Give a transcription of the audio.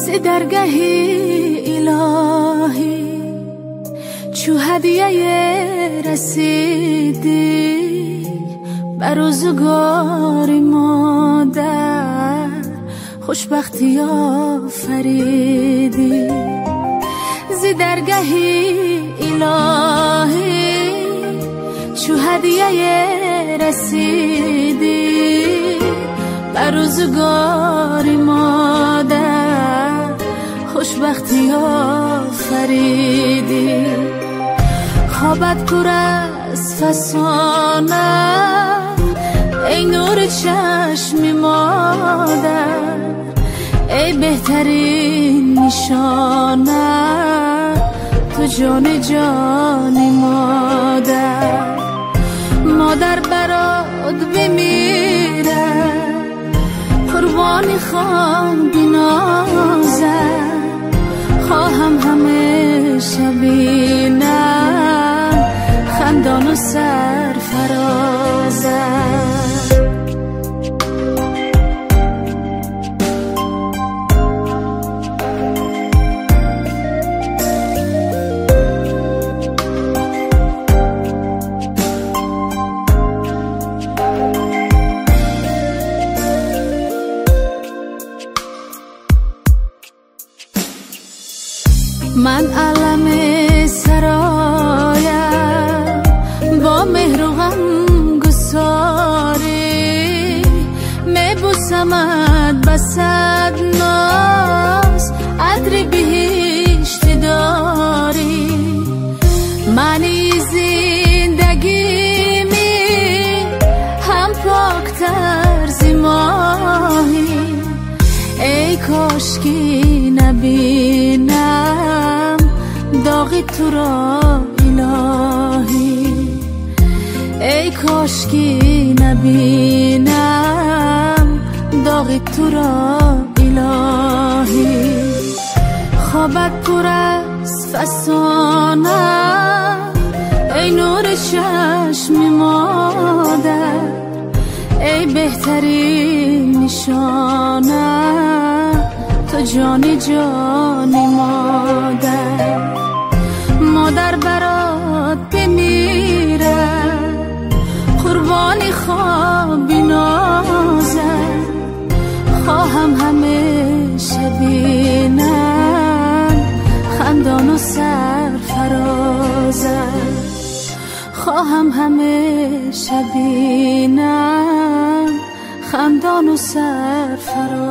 ز درگهی الهی چو هدیه رسیدی بر روزگار مادر خوشبختی آفریدی. ز درگهی الهی چو هدیه رسیدی بر روزگار مادر خوشبختی آفریدی. خوابت پر از فسانه ای نور چشم مادر، ای بهترین نشانه تو جان جان مادر. مادر برات بمیره قربانی خوام بنازم، خواهم همیشه بینم خندان و سرفرازم. من علم سرایم با مهر و غم گساری، میبوسمت بسد ناز عطر بهشت داری. معنی زندگی می هم پاکتر ز ماهی، ای کاشکی نبینم داغی تو را الهی، ای کاشکی نبینم داغی تو را الهی. خوابت پر از فسانه ای نور چشم مادر، ای بهترین نشانه تو جان جان مادر. مادر برات بمیره قربانی خواب بنازم، خواهم همیشه بینم خندان و سرفرازم، خواهم همیشه بینم خندان و سرفرازم.